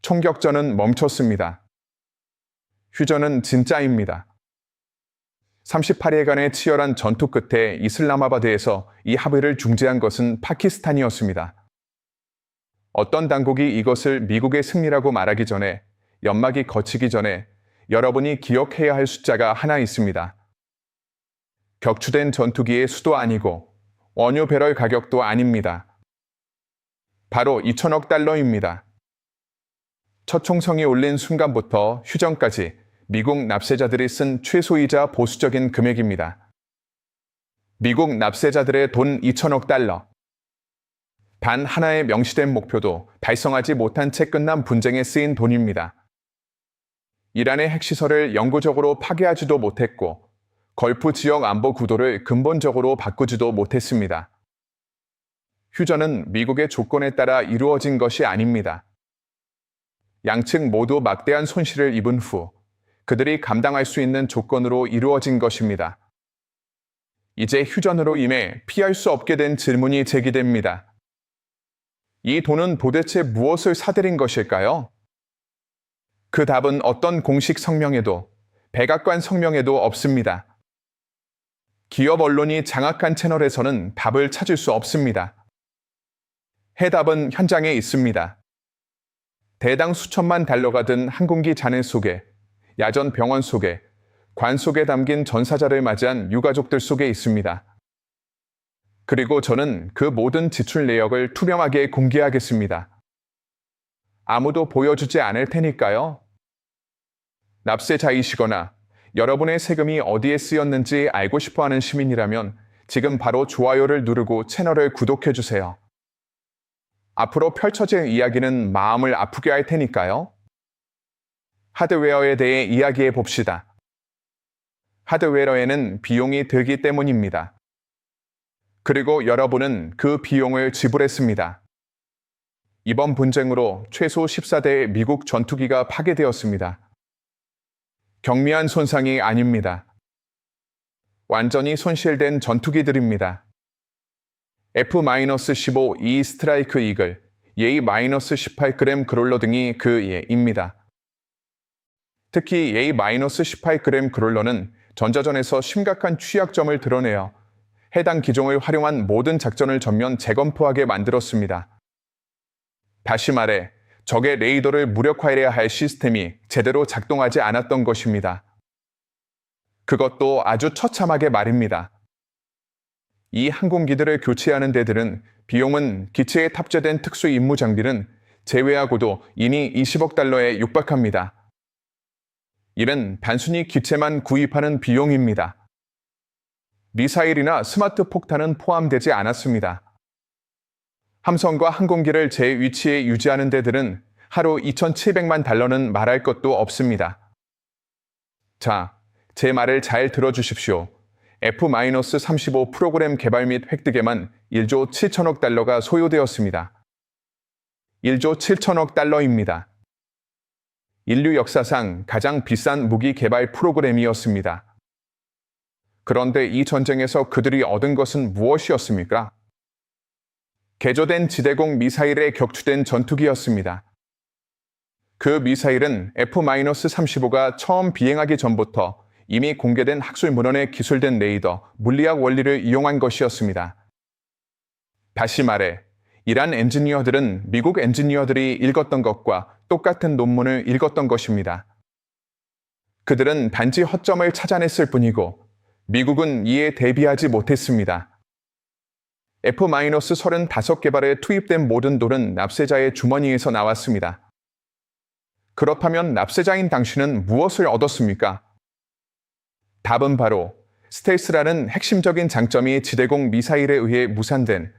총격전은 멈췄습니다. 휴전은 진짜입니다. 38일간의 치열한 전투 끝에 이슬라마바드에서 이 합의를 중재한 것은 파키스탄이었습니다. 어떤 당국이 이것을 미국의 승리라고 말하기 전에, 연막이 거치기 전에 여러분이 기억해야 할 숫자가 하나 있습니다. 격추된 전투기의 수도 아니고 원유 배럴 가격도 아닙니다. 바로 2천억 달러입니다. 첫 총성이 울린 순간부터 휴전까지 미국 납세자들이 쓴 최소이자 보수적인 금액입니다. 미국 납세자들의 돈 2천억 달러. 단 하나의 명시된 목표도 달성하지 못한 채 끝난 분쟁에 쓰인 돈입니다. 이란의 핵시설을 영구적으로 파괴하지도 못했고, 걸프 지역 안보 구도를 근본적으로 바꾸지도 못했습니다. 휴전은 미국의 조건에 따라 이루어진 것이 아닙니다. 양측 모두 막대한 손실을 입은 후 그들이 감당할 수 있는 조건으로 이루어진 것입니다. 이제 휴전으로 인해 피할 수 없게 된 질문이 제기됩니다. 이 돈은 도대체 무엇을 사들인 것일까요? 그 답은 어떤 공식 성명에도, 백악관 성명에도 없습니다. 기업 언론이 장악한 채널에서는 답을 찾을 수 없습니다. 해답은 현장에 있습니다. 대당 수천만 달러가 든 항공기 잔해 속에, 야전 병원 속에, 관 속에 담긴 전사자를 맞이한 유가족들 속에 있습니다. 그리고 저는 그 모든 지출 내역을 투명하게 공개하겠습니다. 아무도 보여주지 않을 테니까요. 납세자이시거나 여러분의 세금이 어디에 쓰였는지 알고 싶어하는 시민이라면 지금 바로 좋아요를 누르고 채널을 구독해주세요. 앞으로 펼쳐질 이야기는 마음을 아프게 할 테니까요. 하드웨어에 대해 이야기해 봅시다. 하드웨어에는 비용이 들기 때문입니다. 그리고 여러분은 그 비용을 지불했습니다. 이번 분쟁으로 최소 14대의 미국 전투기가 파괴되었습니다. 경미한 손상이 아닙니다. 완전히 손실된 전투기들입니다. F-15 E 스트라이크 이글, 예이-18g 그롤러 등이 그 예입니다. 특히 예이-18g 그롤러는 전자전에서 심각한 취약점을 드러내어 해당 기종을 활용한 모든 작전을 전면 재검토하게 만들었습니다. 다시 말해, 적의 레이더를 무력화해야 할 시스템이 제대로 작동하지 않았던 것입니다. 그것도 아주 처참하게 말입니다. 이 항공기들을 교체하는 데들은 비용은 기체에 탑재된 특수 임무 장비는 제외하고도 이미 20억 달러에 육박합니다. 이는 단순히 기체만 구입하는 비용입니다. 미사일이나 스마트 폭탄은 포함되지 않았습니다. 함선과 항공기를 제 위치에 유지하는 데들은 하루 2,700만 달러는 말할 것도 없습니다. 자, 제 말을 잘 들어주십시오. F-35 프로그램 개발 및 획득에만 1조 7천억 달러가 소요되었습니다. 1조 7천억 달러입니다. 인류 역사상 가장 비싼 무기 개발 프로그램이었습니다. 그런데 이 전쟁에서 그들이 얻은 것은 무엇이었습니까? 개조된 지대공 미사일에 격추된 전투기였습니다. 그 미사일은 F-35가 처음 비행하기 전부터 이미 공개된 학술 문헌에 기술된 레이더, 물리학 원리를 이용한 것이었습니다. 다시 말해, 이란 엔지니어들은 미국 엔지니어들이 읽었던 것과 똑같은 논문을 읽었던 것입니다. 그들은 단지 허점을 찾아냈을 뿐이고 미국은 이에 대비하지 못했습니다. F-35개발에 투입된 모든 돈은 납세자의 주머니에서 나왔습니다. 그렇다면 납세자인 당신은 무엇을 얻었습니까? 답은 바로 스텔스라는 핵심적인 장점이 지대공 미사일에 의해 무산된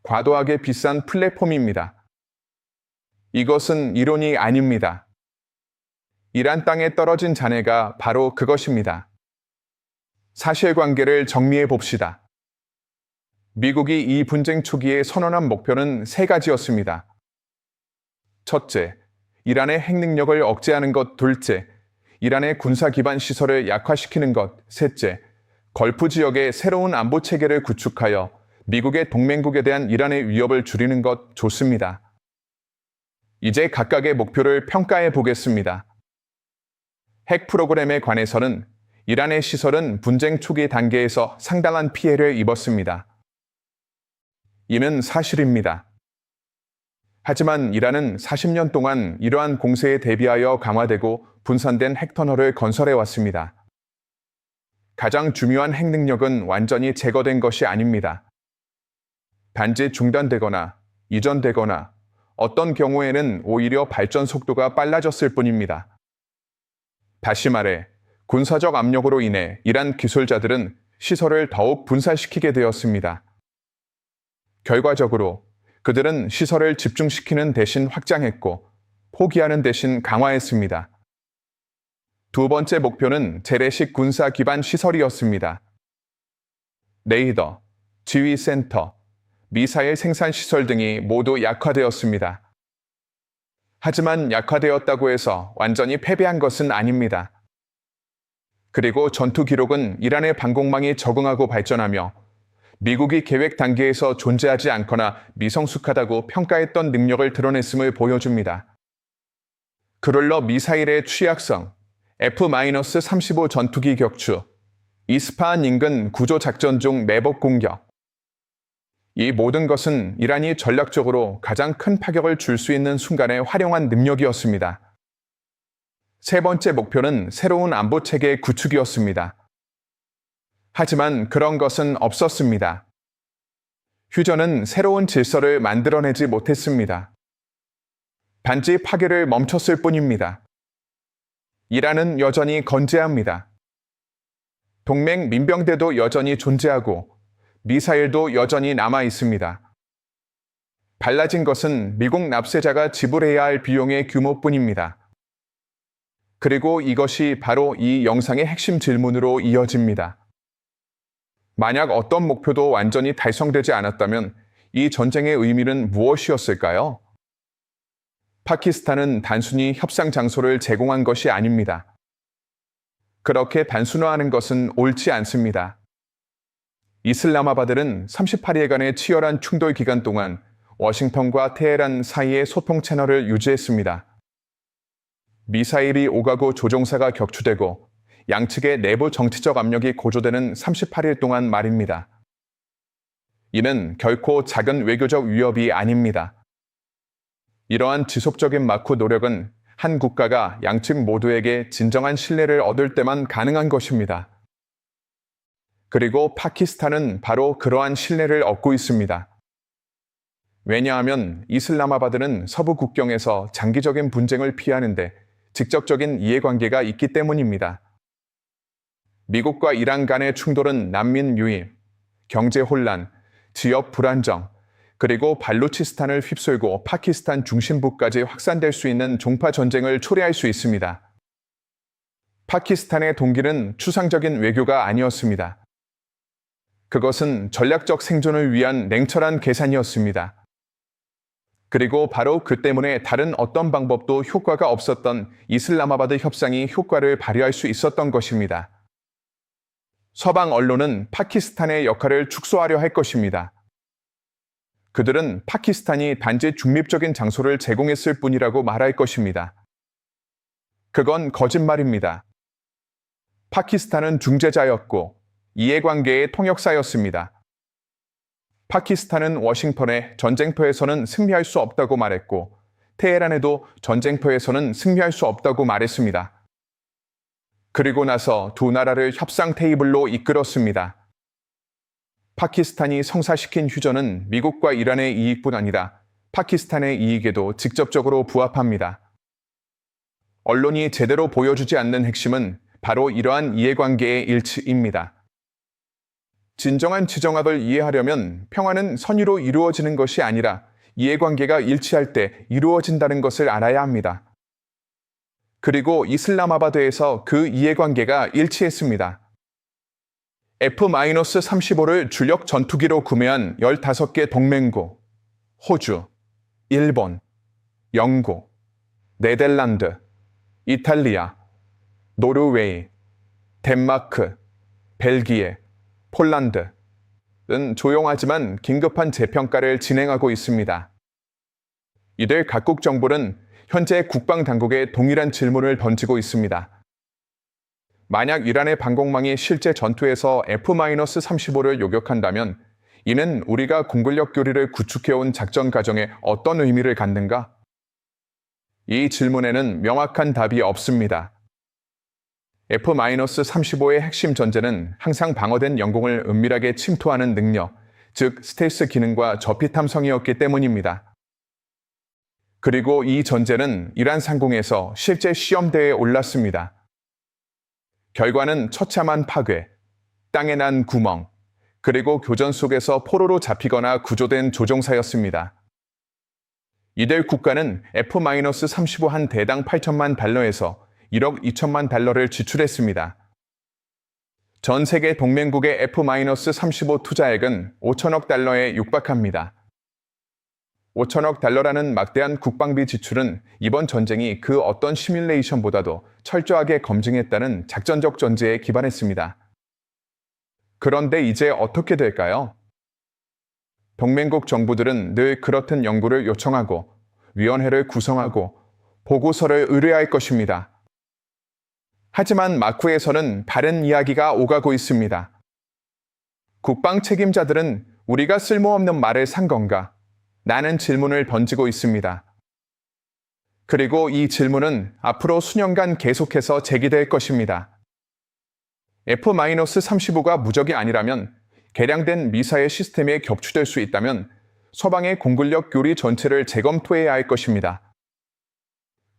과도하게 비싼 플랫폼입니다. 이것은 이론이 아닙니다. 이란 땅에 떨어진 잔해가 바로 그것입니다. 사실관계를 정리해 봅시다. 미국이 이 분쟁 초기에 선언한 목표는 3가지였습니다. 첫째, 이란의 핵능력을 억제하는 것. 둘째, 이란의 군사 기반 시설을 약화시키는 것. 셋째, 걸프 지역의 새로운 안보 체계를 구축하여 미국의 동맹국에 대한 이란의 위협을 줄이는 것. 좋습니다. 이제 각각의 목표를 평가해 보겠습니다. 핵 프로그램에 관해서는 이란의 시설은 분쟁 초기 단계에서 상당한 피해를 입었습니다. 이는 사실입니다. 하지만 이란은 40년 동안 이러한 공세에 대비하여 강화되고 분산된 핵터널을 건설해 왔습니다. 가장 중요한 핵 능력은 완전히 제거된 것이 아닙니다. 단지 중단되거나 이전되거나 어떤 경우에는 오히려 발전 속도가 빨라졌을 뿐입니다. 다시 말해, 군사적 압력으로 인해 이란 기술자들은 시설을 더욱 분산시키게 되었습니다. 결과적으로 그들은 시설을 집중시키는 대신 확장했고 포기하는 대신 강화했습니다. 두 번째 목표는 재래식 군사 기반 시설이었습니다. 레이더, 지휘센터, 미사일 생산 시설 등이 모두 약화되었습니다. 하지만 약화되었다고 해서 완전히 패배한 것은 아닙니다. 그리고 전투 기록은 이란의 방공망이 적응하고 발전하며 미국이 계획 단계에서 존재하지 않거나 미성숙하다고 평가했던 능력을 드러냈음을 보여줍니다. 그롤러 미사일의 취약성, F-35 전투기 격추, 이스파한 인근 구조 작전 중 매복 공격. 이 모든 것은 이란이 전략적으로 가장 큰 파격을 줄 수 있는 순간에 활용한 능력이었습니다. 세 번째 목표는 새로운 안보 체계 구축이었습니다. 하지만 그런 것은 없었습니다. 휴전은 새로운 질서를 만들어내지 못했습니다. 단지 파괴를 멈췄을 뿐입니다. 이란은 여전히 건재합니다. 동맹 민병대도 여전히 존재하고 미사일도 여전히 남아 있습니다. 달라진 것은 미국 납세자가 지불해야 할 비용의 규모뿐입니다. 그리고 이것이 바로 이 영상의 핵심 질문으로 이어집니다. 만약 어떤 목표도 완전히 달성되지 않았다면 이 전쟁의 의미는 무엇이었을까요? 파키스탄은 단순히 협상 장소를 제공한 것이 아닙니다. 그렇게 단순화하는 것은 옳지 않습니다. 이슬라마바드는 38일간의 치열한 충돌 기간 동안 워싱턴과 테헤란 사이의 소통 채널을 유지했습니다. 미사일이 오가고 조종사가 격추되고 양측의 내부 정치적 압력이 고조되는 38일 동안 말입니다. 이는 결코 작은 외교적 위협이 아닙니다. 이러한 지속적인 마크 노력은 한 국가가 양측 모두에게 진정한 신뢰를 얻을 때만 가능한 것입니다. 그리고 파키스탄은 바로 그러한 신뢰를 얻고 있습니다. 왜냐하면 이슬라마바드는 서부 국경에서 장기적인 분쟁을 피하는데 직접적인 이해관계가 있기 때문입니다. 미국과 이란 간의 충돌은 난민 유입, 경제 혼란, 지역 불안정, 그리고 발루치스탄을 휩쓸고 파키스탄 중심부까지 확산될 수 있는 종파 전쟁을 초래할 수 있습니다. 파키스탄의 동기는 추상적인 외교가 아니었습니다. 그것은 전략적 생존을 위한 냉철한 계산이었습니다. 그리고 바로 그 때문에 다른 어떤 방법도 효과가 없었던 이슬라마바드 협상이 효과를 발휘할 수 있었던 것입니다. 서방 언론은 파키스탄의 역할을 축소하려 할 것입니다. 그들은 파키스탄이 단지 중립적인 장소를 제공했을 뿐이라고 말할 것입니다. 그건 거짓말입니다. 파키스탄은 중재자였고 이해관계의 통역사였습니다. 파키스탄은 워싱턴에 전쟁터에서는 승리할 수 없다고 말했고 테헤란에도 전쟁터에서는 승리할 수 없다고 말했습니다. 그리고 나서 두 나라를 협상 테이블로 이끌었습니다. 파키스탄이 성사시킨 휴전은 미국과 이란의 이익뿐 아니라 파키스탄의 이익에도 직접적으로 부합합니다. 언론이 제대로 보여주지 않는 핵심은 바로 이러한 이해관계의 일치입니다. 진정한 지정학을 이해하려면 평화는 선의로 이루어지는 것이 아니라 이해관계가 일치할 때 이루어진다는 것을 알아야 합니다. 그리고 이슬라마바드에서 그 이해관계가 일치했습니다. F-35를 주력 전투기로 구매한 15개 동맹국, 호주, 일본, 영국, 네덜란드, 이탈리아, 노르웨이, 덴마크, 벨기에, 폴란드는 조용하지만 긴급한 재평가를 진행하고 있습니다. 이들 각국 정부는 현재 국방 당국에 동일한 질문을 던지고 있습니다. 만약 이란의 방공망이 실제 전투에서 F-35를 요격한다면 이는 우리가 공군력 교리를 구축해온 작전 과정에 어떤 의미를 갖는가? 이 질문에는 명확한 답이 없습니다. F-35의 핵심 전제는 항상 방어된 영공을 은밀하게 침투하는 능력, 즉 스텔스 기능과 저피 탐성이었기 때문입니다. 그리고 이 전제는 이란 상공에서 실제 시험대에 올랐습니다. 결과는 처참한 파괴, 땅에 난 구멍, 그리고 교전 속에서 포로로 잡히거나 구조된 조종사였습니다. 이들 국가는 F-35 한 대당 8천만 달러에서 1억 2천만 달러를 지출했습니다. 전 세계 동맹국의 F-35 투자액은 5천억 달러에 육박합니다. 5천억 달러라는 막대한 국방비 지출은 이번 전쟁이 그 어떤 시뮬레이션보다도 철저하게 검증했다는 작전적 전제에 기반했습니다. 그런데 이제 어떻게 될까요? 동맹국 정부들은 늘 그렇듯 연구를 요청하고 위원회를 구성하고 보고서를 의뢰할 것입니다. 하지만 마쿠에서는 다른 이야기가 오가고 있습니다. 국방 책임자들은 우리가 쓸모없는 말을 산 건가? 라는 질문을 던지고 있습니다. 그리고 이 질문은 앞으로 수년간 계속해서 제기될 것입니다. F-35가 무적이 아니라면 개량된 미사일 시스템에 격추될 수 있다면 서방의 공군력 교리 전체를 재검토해야 할 것입니다.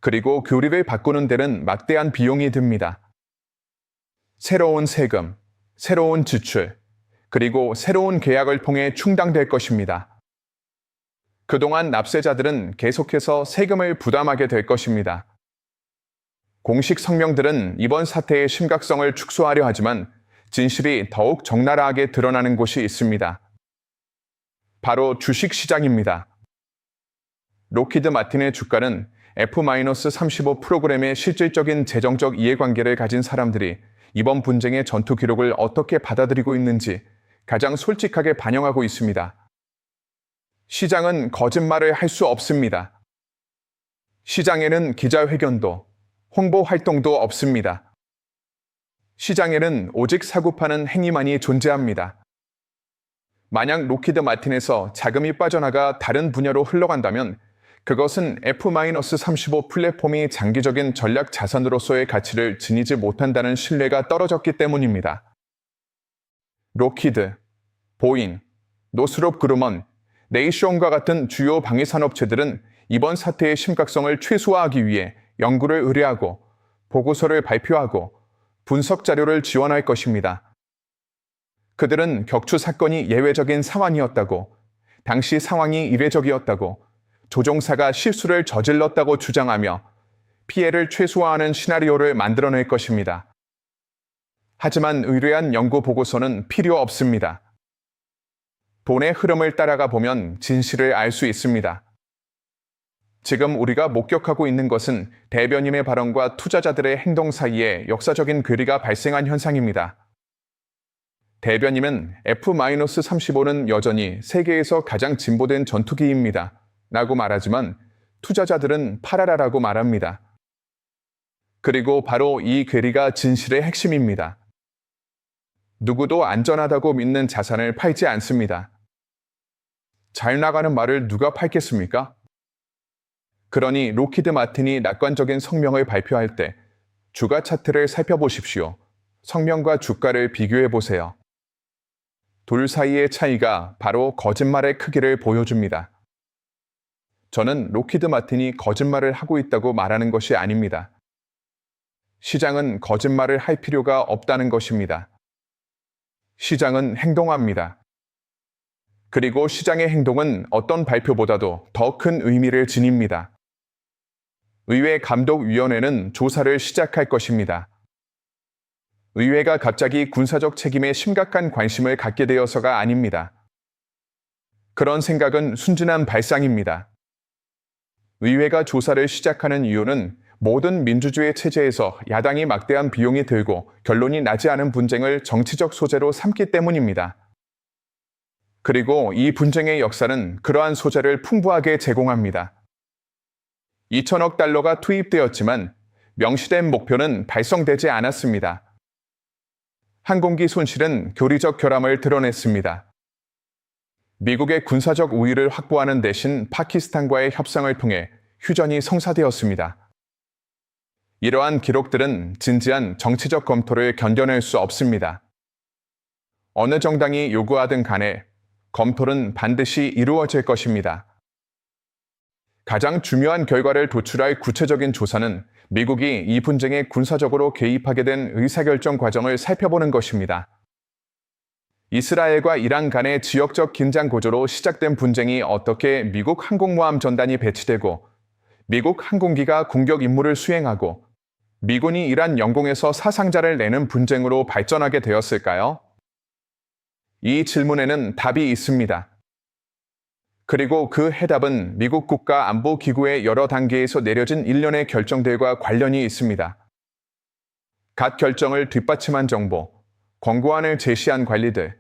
그리고 교리를 바꾸는 데는 막대한 비용이 듭니다. 새로운 세금, 새로운 지출, 그리고 새로운 계약을 통해 충당될 것입니다. 그동안 납세자들은 계속해서 세금을 부담하게 될 것입니다. 공식 성명들은 이번 사태의 심각성을 축소하려 하지만 진실이 더욱 적나라하게 드러나는 곳이 있습니다. 바로 주식시장입니다. 록히드 마틴의 주가는 F-35 프로그램의 실질적인 재정적 이해관계를 가진 사람들이 이번 분쟁의 전투 기록을 어떻게 받아들이고 있는지 가장 솔직하게 반영하고 있습니다. 시장은 거짓말을 할 수 없습니다. 시장에는 기자회견도, 홍보 활동도 없습니다. 시장에는 오직 사고 파는 행위만이 존재합니다. 만약 록히드 마틴에서 자금이 빠져나가 다른 분야로 흘러간다면 그것은 F-35 플랫폼이 장기적인 전략 자산으로서의 가치를 지니지 못한다는 신뢰가 떨어졌기 때문입니다. 록히드, 보잉, 노스롭 그루먼, 네이션과 같은 주요 방위산업체들은 이번 사태의 심각성을 최소화하기 위해 연구를 의뢰하고 보고서를 발표하고 분석 자료를 지원할 것입니다. 그들은 격추 사건이 예외적인 상황이었다고, 당시 상황이 이례적이었다고, 조종사가 실수를 저질렀다고 주장하며 피해를 최소화하는 시나리오를 만들어낼 것입니다. 하지만 의뢰한 연구 보고서는 필요 없습니다. 돈의 흐름을 따라가 보면 진실을 알 수 있습니다. 지금 우리가 목격하고 있는 것은 대변인의 발언과 투자자들의 행동 사이에 역사적인 괴리가 발생한 현상입니다. 대변인은 F-35는 여전히 세계에서 가장 진보된 전투기입니다. 라고 말하지만 투자자들은 팔아라라고 말합니다. 그리고 바로 이 괴리가 진실의 핵심입니다. 누구도 안전하다고 믿는 자산을 팔지 않습니다. 잘 나가는 말을 누가 팔겠습니까? 그러니 록히드 마틴이 낙관적인 성명을 발표할 때 주가 차트를 살펴보십시오. 성명과 주가를 비교해 보세요. 둘 사이의 차이가 바로 거짓말의 크기를 보여줍니다. 저는 록히드 마틴이 거짓말을 하고 있다고 말하는 것이 아닙니다. 시장은 거짓말을 할 필요가 없다는 것입니다. 시장은 행동합니다. 그리고 시장의 행동은 어떤 발표보다도 더 큰 의미를 지닙니다. 의회 감독위원회는 조사를 시작할 것입니다. 의회가 갑자기 군사적 책임에 심각한 관심을 갖게 되어서가 아닙니다. 그런 생각은 순진한 발상입니다. 의회가 조사를 시작하는 이유는 모든 민주주의 체제에서 야당이 막대한 비용이 들고 결론이 나지 않은 분쟁을 정치적 소재로 삼기 때문입니다. 그리고 이 분쟁의 역사는 그러한 소재를 풍부하게 제공합니다. 2천억 달러가 투입되었지만 명시된 목표는 달성되지 않았습니다. 항공기 손실은 교리적 결함을 드러냈습니다. 미국의 군사적 우위를 확보하는 대신 파키스탄과의 협상을 통해 휴전이 성사되었습니다. 이러한 기록들은 진지한 정치적 검토를 견뎌낼 수 없습니다. 어느 정당이 요구하든 간에 검토는 반드시 이루어질 것입니다. 가장 중요한 결과를 도출할 구체적인 조사는 미국이 이 분쟁에 군사적으로 개입하게 된 의사결정 과정을 살펴보는 것입니다. 이스라엘과 이란 간의 지역적 긴장 고조로 시작된 분쟁이 어떻게 미국 항공모함 전단이 배치되고 미국 항공기가 공격 임무를 수행하고 미군이 이란 영공에서 사상자를 내는 분쟁으로 발전하게 되었을까요? 이 질문에는 답이 있습니다. 그리고 그 해답은 미국 국가안보기구의 여러 단계에서 내려진 일련의 결정들과 관련이 있습니다. 각 결정을 뒷받침한 정보, 권고안을 제시한 관리들,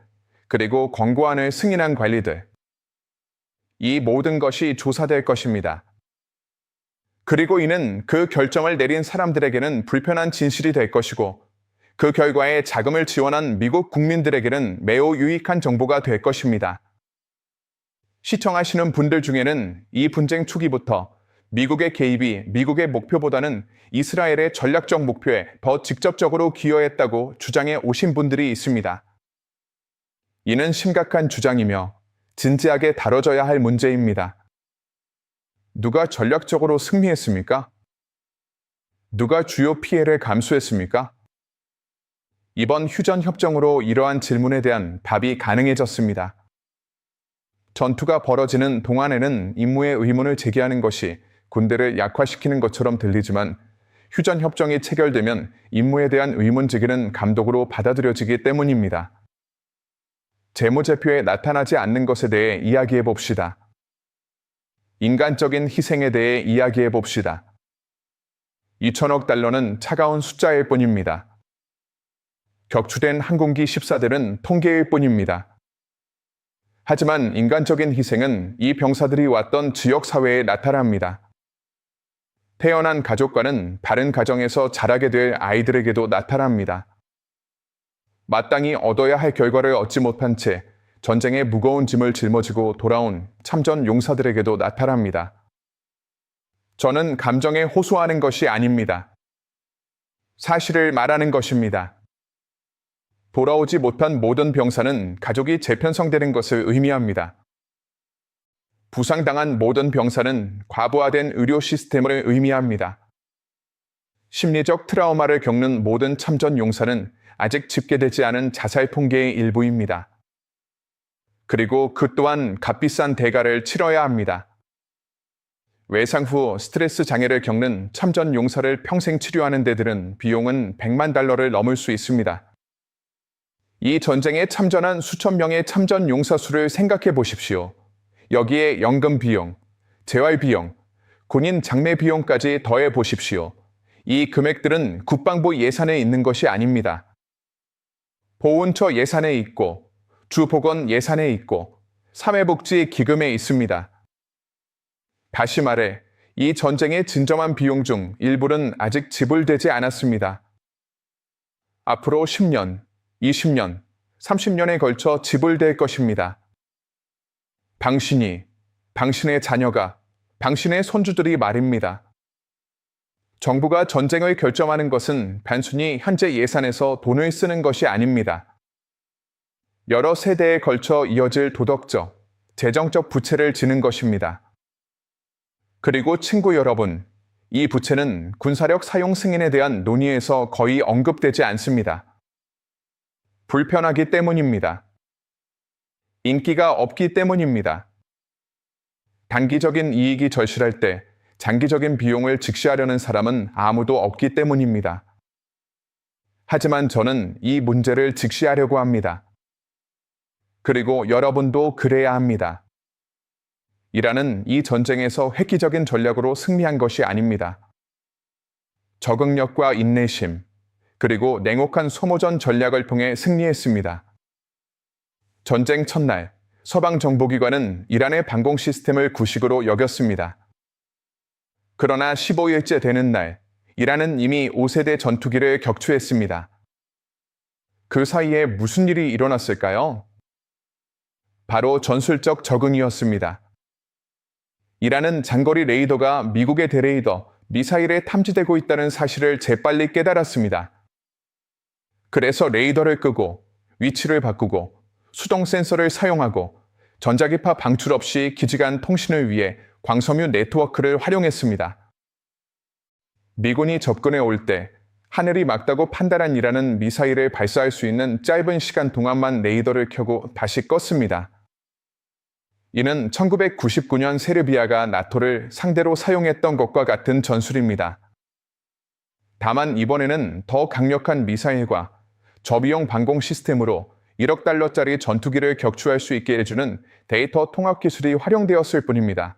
그리고 권고안을 승인한 관리들. 이 모든 것이 조사될 것입니다. 그리고 이는 그 결정을 내린 사람들에게는 불편한 진실이 될 것이고, 그 결과에 자금을 지원한 미국 국민들에게는 매우 유익한 정보가 될 것입니다. 시청하시는 분들 중에는 이 분쟁 초기부터 미국의 개입이 미국의 목표보다는 이스라엘의 전략적 목표에 더 직접적으로 기여했다고 주장해 오신 분들이 있습니다. 이는 심각한 주장이며 진지하게 다뤄져야 할 문제입니다. 누가 전략적으로 승리했습니까? 누가 주요 피해를 감수했습니까? 이번 휴전 협정으로 이러한 질문에 대한 답이 가능해졌습니다. 전투가 벌어지는 동안에는 임무의 의문을 제기하는 것이 군대를 약화시키는 것처럼 들리지만 휴전 협정이 체결되면 임무에 대한 의문 제기는 감독으로 받아들여지기 때문입니다. 재무제표에 나타나지 않는 것에 대해 이야기해 봅시다. 인간적인 희생에 대해 이야기해 봅시다. 2천억 달러는 차가운 숫자일 뿐입니다. 격추된 항공기 14대는 통계일 뿐입니다. 하지만 인간적인 희생은 이 병사들이 왔던 지역사회에 나타납니다. 태어난 가족과는 다른 가정에서 자라게 될 아이들에게도 나타납니다. 마땅히 얻어야 할 결과를 얻지 못한 채 전쟁의 무거운 짐을 짊어지고 돌아온 참전 용사들에게도 나타납니다. 저는 감정에 호소하는 것이 아닙니다. 사실을 말하는 것입니다. 돌아오지 못한 모든 병사는 가족이 재편성되는 것을 의미합니다. 부상당한 모든 병사는 과부하된 의료 시스템을 의미합니다. 심리적 트라우마를 겪는 모든 참전 용사는 아직 집계되지 않은 자살 통계의 일부입니다. 그리고 그 또한 값비싼 대가를 치러야 합니다. 외상 후 스트레스 장애를 겪는 참전 용사를 평생 치료하는 데들은 비용은 100만 달러를 넘을 수 있습니다. 이 전쟁에 참전한 수천 명의 참전 용사 수를 생각해 보십시오. 여기에 연금 비용, 재활 비용, 군인 장례 비용까지 더해 보십시오. 이 금액들은 국방부 예산에 있는 것이 아닙니다. 보훈처 예산에 있고, 주보건 예산에 있고, 사회복지 기금에 있습니다. 다시 말해, 이 전쟁의 진정한 비용 중 일부는 아직 지불되지 않았습니다. 앞으로 10년, 20년, 30년에 걸쳐 지불될 것입니다. 당신이, 당신의 자녀가, 당신의 손주들이 말입니다. 정부가 전쟁을 결정하는 것은 단순히 현재 예산에서 돈을 쓰는 것이 아닙니다. 여러 세대에 걸쳐 이어질 도덕적, 재정적 부채를 지는 것입니다. 그리고 친구 여러분, 이 부채는 군사력 사용 승인에 대한 논의에서 거의 언급되지 않습니다. 불편하기 때문입니다. 인기가 없기 때문입니다. 단기적인 이익이 절실할 때 장기적인 비용을 직시하려는 사람은 아무도 없기 때문입니다. 하지만 저는 이 문제를 직시하려고 합니다. 그리고 여러분도 그래야 합니다. 이란은 이 전쟁에서 획기적인 전략으로 승리한 것이 아닙니다. 적응력과 인내심, 그리고 냉혹한 소모전 전략을 통해 승리했습니다. 전쟁 첫날, 서방 정보기관은 이란의 방공 시스템을 구식으로 여겼습니다. 그러나 15일째 되는 날, 이란은 이미 5세대 전투기를 격추했습니다. 그 사이에 무슨 일이 일어났을까요? 바로 전술적 적응이었습니다. 이란은 장거리 레이더가 미국의 대레이더, 미사일에 탐지되고 있다는 사실을 재빨리 깨달았습니다. 그래서 레이더를 끄고 위치를 바꾸고 수동 센서를 사용하고 전자기파 방출 없이 기지간 통신을 위해 광섬유 네트워크를 활용했습니다. 미군이 접근해 올 때 하늘이 맑다고 판단한 이란은 미사일을 발사할 수 있는 짧은 시간 동안만 레이더를 켜고 다시 껐습니다. 이는 1999년 세르비아가 나토를 상대로 사용했던 것과 같은 전술입니다. 다만 이번에는 더 강력한 미사일과 저비용 방공 시스템으로 1억 달러짜리 전투기를 격추할 수 있게 해주는 데이터 통합 기술이 활용되었을 뿐입니다.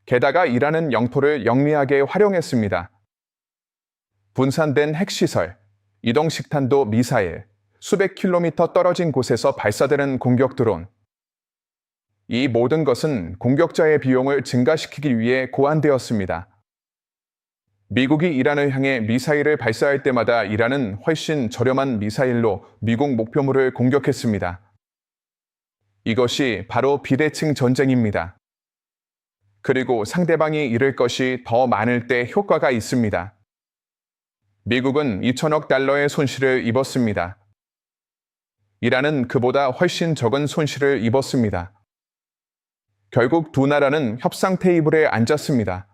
게다가 이란은 영토를 영리하게 활용했습니다. 분산된 핵시설, 이동식탄도 미사일, 수백 킬로미터 떨어진 곳에서 발사되는 공격 드론. 이 모든 것은 공격자의 비용을 증가시키기 위해 고안되었습니다. 미국이 이란을 향해 미사일을 발사할 때마다 이란은 훨씬 저렴한 미사일로 미국 목표물을 공격했습니다. 이것이 바로 비대칭 전쟁입니다. 그리고 상대방이 잃을 것이 더 많을 때 효과가 있습니다. 미국은 2천억 달러의 손실을 입었습니다. 이란은 그보다 훨씬 적은 손실을 입었습니다. 결국 두 나라는 협상 테이블에 앉았습니다.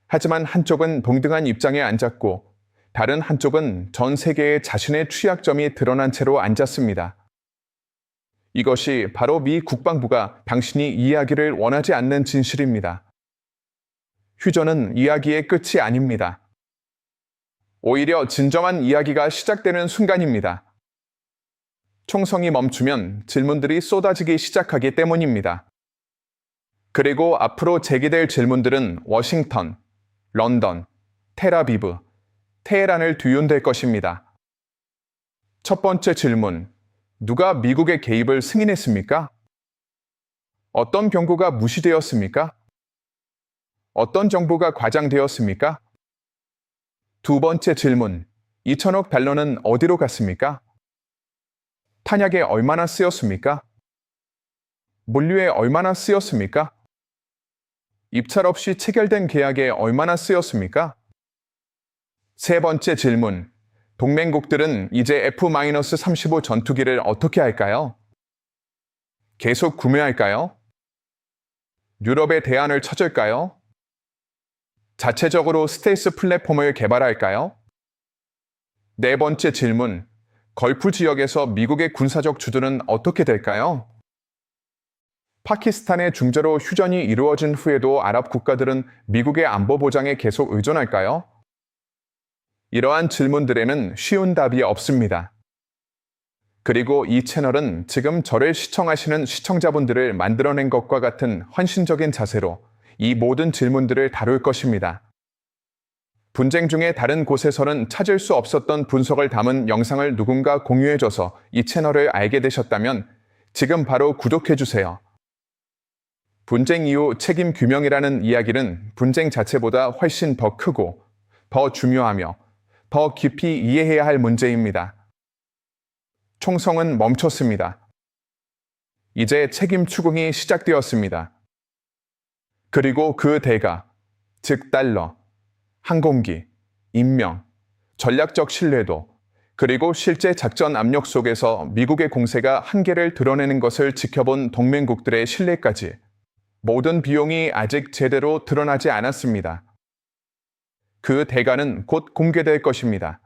하지만 한쪽은 동등한 입장에 앉았고 다른 한쪽은 전 세계에 자신의 취약점이 드러난 채로 앉았습니다. 이것이 바로 미 국방부가 당신이 이야기를 원하지 않는 진실입니다. 휴전은 이야기의 끝이 아닙니다. 오히려 진정한 이야기가 시작되는 순간입니다. 총성이 멈추면 질문들이 쏟아지기 시작하기 때문입니다. 그리고 앞으로 제기될 질문들은 워싱턴, 런던, 텔아비브, 테헤란을 뒤흔들 것입니다. 첫 번째 질문, 누가 미국의 개입을 승인했습니까? 어떤 경고가 무시되었습니까? 어떤 정보가 과장되었습니까? 두 번째 질문, 2천억 달러는 어디로 갔습니까? 탄약에 얼마나 쓰였습니까? 물류에 얼마나 쓰였습니까? 입찰 없이 체결된 계약에 얼마나 쓰였습니까? 세 번째 질문, 동맹국들은 이제 F-35 전투기를 어떻게 할까요? 계속 구매할까요? 유럽에 대안을 찾을까요? 자체적으로 스텔스 플랫폼을 개발할까요? 네 번째 질문, 걸프 지역에서 미국의 군사적 주둔은 어떻게 될까요? 파키스탄의 중재로 휴전이 이루어진 후에도 아랍 국가들은 미국의 안보 보장에 계속 의존할까요? 이러한 질문들에는 쉬운 답이 없습니다. 그리고 이 채널은 지금 저를 시청하시는 시청자분들을 만들어낸 것과 같은 헌신적인 자세로 이 모든 질문들을 다룰 것입니다. 분쟁 중에 다른 곳에서는 찾을 수 없었던 분석을 담은 영상을 누군가 공유해줘서 이 채널을 알게 되셨다면 지금 바로 구독해주세요. 분쟁 이후 책임 규명이라는 이야기는 분쟁 자체보다 훨씬 더 크고 더 중요하며 더 깊이 이해해야 할 문제입니다. 총성은 멈췄습니다. 이제 책임 추궁이 시작되었습니다. 그리고 그 대가, 즉 달러, 항공기, 인명, 전략적 신뢰도, 그리고 실제 작전 압력 속에서 미국의 공세가 한계를 드러내는 것을 지켜본 동맹국들의 신뢰까지 모든 비용이 아직 제대로 드러나지 않았습니다. 그 대가는 곧 공개될 것입니다.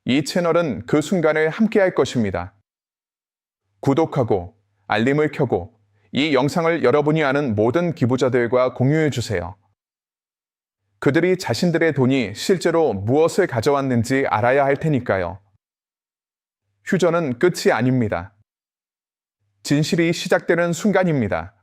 이 채널은 그 순간을 함께할 것입니다. 구독하고 알림을 켜고 이 영상을 여러분이 아는 모든 기부자들과 공유해주세요. 그들이 자신들의 돈이 실제로 무엇을 가져왔는지 알아야 할 테니까요. 휴전은 끝이 아닙니다. 진실이 시작되는 순간입니다.